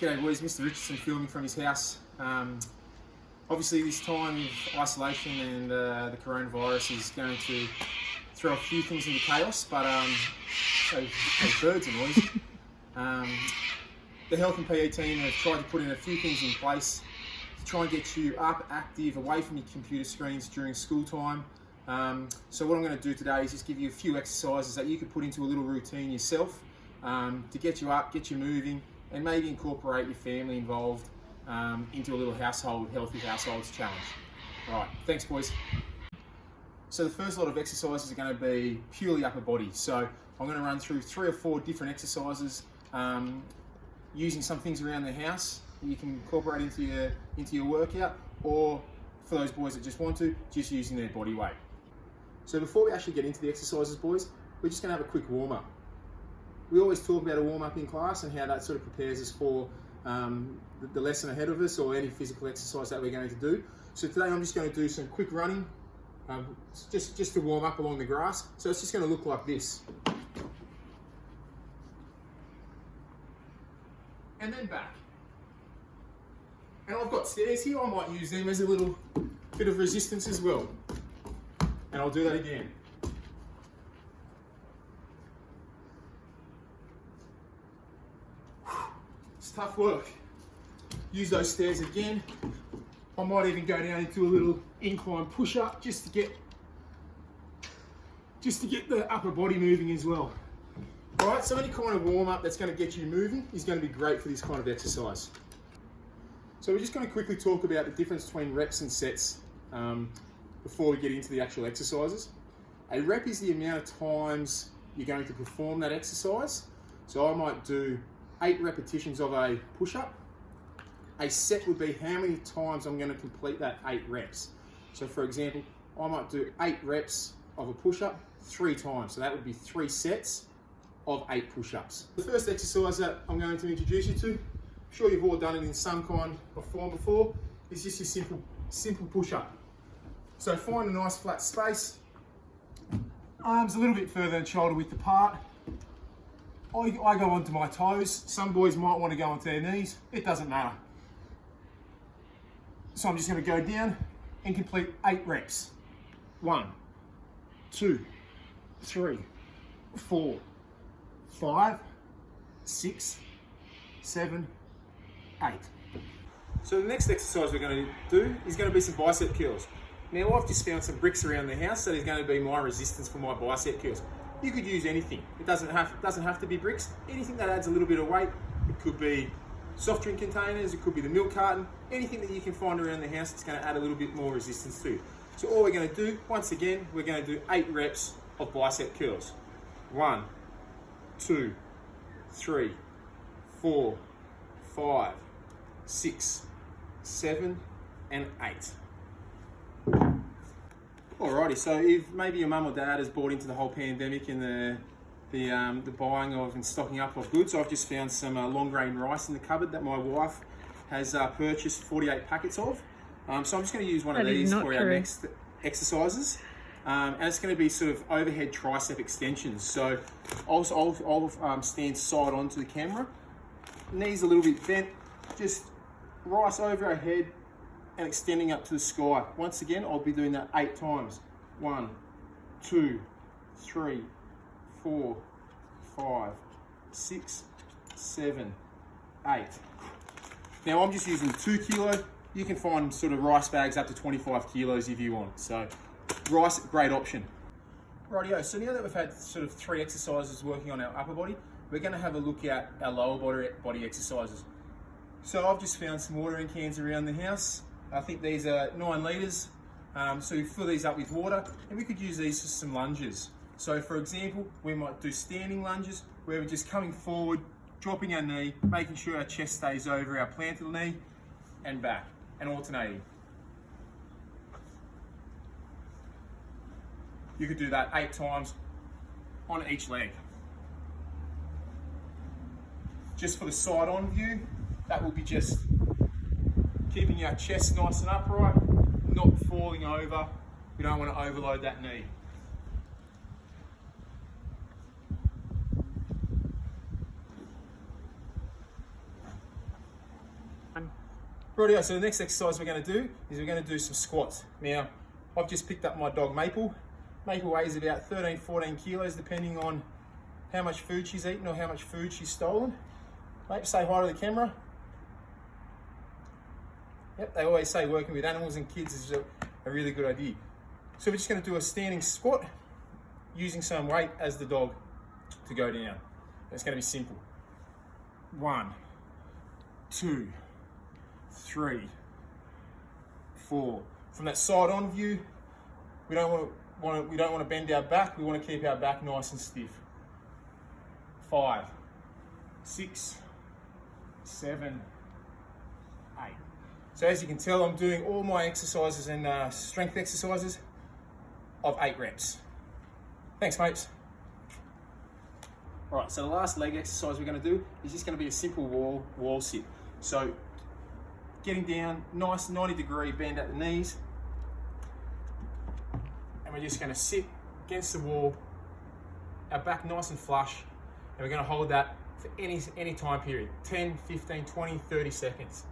G'day boys, Mr. Richardson filming from his house. Obviously this time of isolation and the coronavirus is going to throw a few things into chaos, but so birds are noisy. The health and PE team have tried to put in a few things in place to try and get you up, active, away from your computer screens during school time. So what I'm going to do today is just give you a few exercises that you could put into a little routine yourself to get you up, get you moving, and maybe incorporate your family involved into a little healthy households challenge. All right, thanks boys. So the first lot of exercises are going to be purely upper body. So I'm going to run through 3 or 4 different exercises using some things around the house that you can incorporate into your workout, or for those boys that just want to, just using their body weight. So before we actually get into the exercises, boys, we're just going to have a quick warm-up. We always talk about a warm-up in class and how that sort of prepares us for the lesson ahead of us or any physical exercise that we're going to do. So today I'm just going to do some quick running, just to warm up along the grass. So it's just going to look like this. And then back. And I've got stairs here, I might use them as a little bit of resistance as well. And I'll do that again. It's tough work. Use those stairs again. I might even go down into a little incline push-up just to get the upper body moving as well. All right, so any kind of warm-up that's going to get you moving is going to be great for this kind of exercise. So we're just going to quickly talk about the difference between reps and sets before we get into the actual exercises. A rep is the amount of times you're going to perform that exercise. So I might do 8 repetitions of a push-up. A set would be how many times I'm going to complete that 8 reps. So for example, I might do 8 reps of a push-up 3 times. So that would be 3 sets of 8 push-ups. The first exercise that I'm going to introduce you to, I'm sure you've all done it in some kind of form before, is just your simple push-up. So find a nice flat space, arms a little bit further than shoulder width apart. I go onto my toes. Some boys might want to go onto their knees. It doesn't matter. So I'm just going to go down and complete 8 reps. 1, 2, 3, 4, 5, 6, 7, 8. So the next exercise we're going to do is going to be some bicep curls. Now I've just found some bricks around the house, so there's going to be my resistance for my bicep curls. You could use anything. It doesn't have to be bricks. Anything that adds a little bit of weight. It could be soft drink containers, it could be the milk carton, anything that you can find around the house that's going to add a little bit more resistance to. So all we're going to do, once again, we're going to do 8 reps of bicep curls. 1, 2, 3, 4, 5, 6, 7, and 8. Alrighty, so if maybe your mum or dad has bought into the whole pandemic and the buying of and stocking up of goods, I've just found some long grain rice in the cupboard that my wife has purchased 48 packets of. So I'm just going to use one of these for our next exercises. And it's going to be sort of overhead tricep extensions. So I'll stand side on to the camera, knees a little bit bent, just rice over our head and extending up to the sky. Once again, I'll be doing that 8 times. 1, 2, 3, 4, 5, 6, 7, 8. Now I'm just using 2 kilo. You can find sort of rice bags up to 25 kilos if you want. So rice, great option. Rightio, so now that we've had sort of 3 exercises working on our upper body, we're going to have a look at our lower body exercises. So I've just found some watering cans around the house. I think these are 9 litres. So we fill these up with water, and we could use these for some lunges. So for example, we might do standing lunges where we're just coming forward, dropping our knee, making sure our chest stays over our planted knee, and back, and alternating. You could do that 8 times on each leg. Just for the side on view, that will be just keeping our chest nice and upright, not falling over. We don't want to overload that knee. Rightio, so the next exercise we're going to do is we're going to do some squats. Now, I've just picked up my dog Maple. Maple weighs about 13, 14 kilos depending on how much food she's eaten or how much food she's stolen. Mate, say hi to the camera. Yep, they always say working with animals and kids is a really good idea. So we're just going to do a standing squat using some weight as the dog to go down. It's going to be simple. 1, 2, 3, 4. From that side on view, we don't want to bend our back. We want to keep our back nice and stiff. 5, 6, 7, 8. So as you can tell, I'm doing all my exercises and strength exercises of 8 reps. Thanks, mates. All right, so the last leg exercise we're going to do is just going to be a simple wall sit. So getting down, nice 90-degree bend at the knees, and we're just going to sit against the wall, our back nice and flush, and we're going to hold that for any time period, 10, 15, 20, 30 seconds.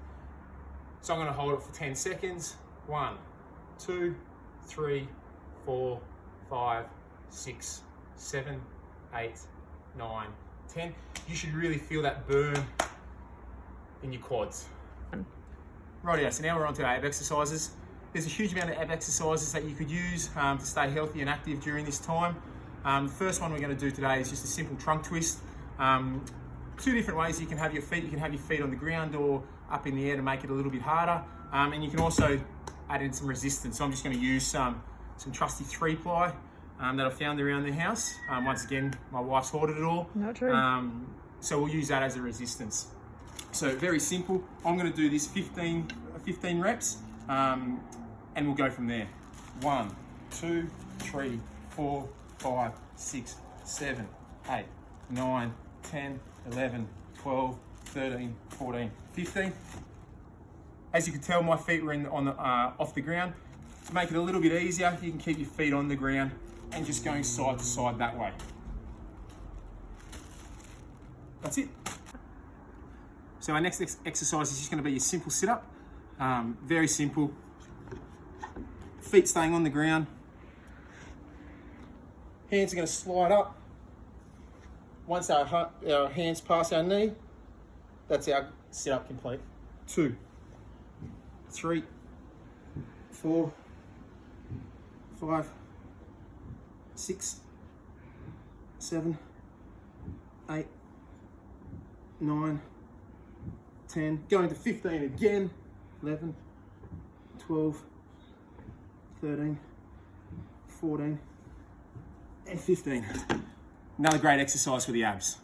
So I'm going to hold it for 10 seconds. 1, 2, 3, 4, 5, 6, 7, 8, 9, 10. You should really feel that burn in your quads. Rightio, so now we're on to our ab exercises. There's a huge amount of ab exercises that you could use to stay healthy and active during this time. The first one we're going to do today is just a simple trunk twist. 2 different ways you can have your feet. You can have your feet on the ground or up in the air to make it a little bit harder. And you can also add in some resistance. So I'm just going to use some trusty 3-ply that I found around the house. Once again, my wife's hoarded it all. Not true. So we'll use that as a resistance. So very simple. I'm going to do this 15 reps, and we'll go from there. 1, 2, 3, 4, 5, 6, 7, 8, 9, 10, 11, 12, 13, 14, 15. As you can tell, my feet were off the ground. To make it a little bit easier, you can keep your feet on the ground and just going side to side that way. That's it. So our next exercise is just going to be a simple sit-up. Very simple. Feet staying on the ground. Hands are going to slide up. Once our hands pass our knee, that's our sit-up complete. 2, 3, 4, 5, 6, 7, 8, 9, 10, going to 15 again, 11, 12, 13, 14, and 15. Another great exercise for the abs.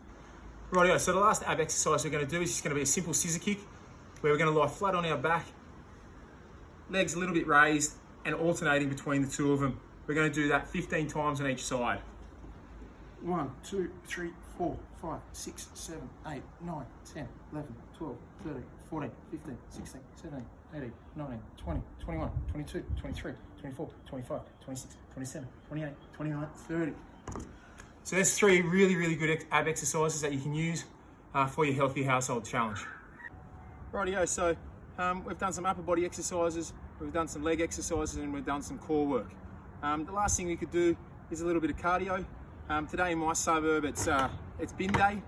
Rightio, so the last ab exercise we're going to do is just going to be a simple scissor kick, where we're going to lie flat on our back, legs a little bit raised, and alternating between the 2 of them. We're going to do that 15 times on each side. 1, 2, 3, 4, 5, 6, 7, 8, 9, 10, 11, 12, 13, 14, 15, 16, 17, 18, 19, 20, 21, 22, 23, 24, 25, 26, 27, 28, 29, 30. So there's 3 really good ab exercises that you can use for your Healthy Household Challenge. Rightio, so we've done some upper body exercises, we've done some leg exercises, and we've done some core work. The last thing we could do is a little bit of cardio. Today in my suburb, it's bin day,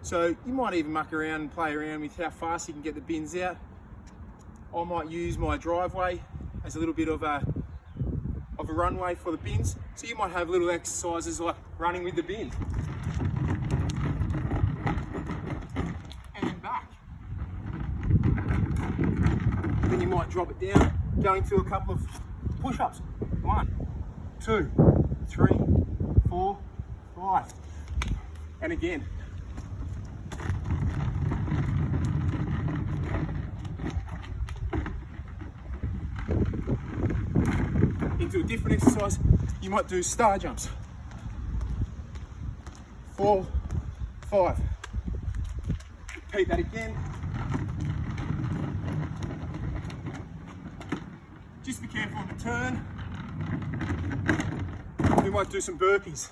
so you might even muck around and play around with how fast you can get the bins out. I might use my driveway as a little bit of a runway for the bins, so you might have little exercises like running with the bin. And back. Then you might drop it down, go into a couple of push-ups. 1, 2, 3, 4, 5. And again. Into a different exercise, you might do star jumps. 4, 5. Repeat that again. Just be careful on the turn. We might do some burpees.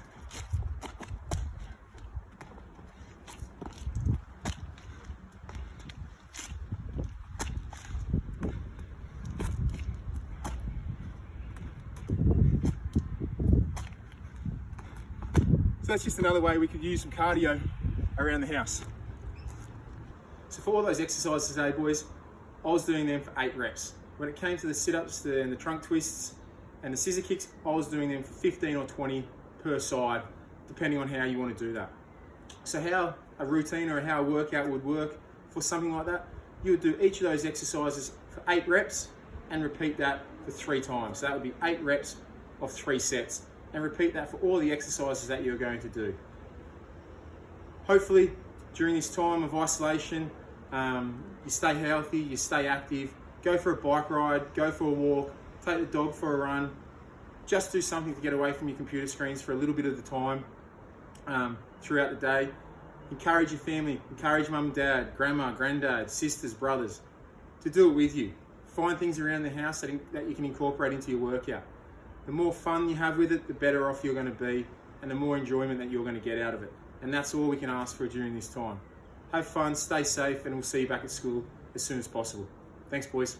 that's just another way we could use some cardio around the house. So for all those exercises today, boys, I was doing them for 8 reps. When it came to the sit-ups and the trunk twists and the scissor kicks, I was doing them for 15 or 20 per side, depending on how you want to do that. So how a routine or how a workout would work for something like that, you would do each of those exercises for 8 reps and repeat that for 3 times. So that would be 8 reps of 3 sets, and repeat that for all the exercises that you're going to do. Hopefully, during this time of isolation, you stay healthy, you stay active, go for a bike ride, go for a walk, take the dog for a run, just do something to get away from your computer screens for a little bit of the time throughout the day. Encourage your family, encourage mum and dad, grandma, granddad, sisters, brothers to do it with you. Find things around the house that you can incorporate into your workout. The more fun you have with it, the better off you're going to be, and the more enjoyment that you're going to get out of it. And that's all we can ask for during this time. Have fun, stay safe, and we'll see you back at school as soon as possible. Thanks, boys.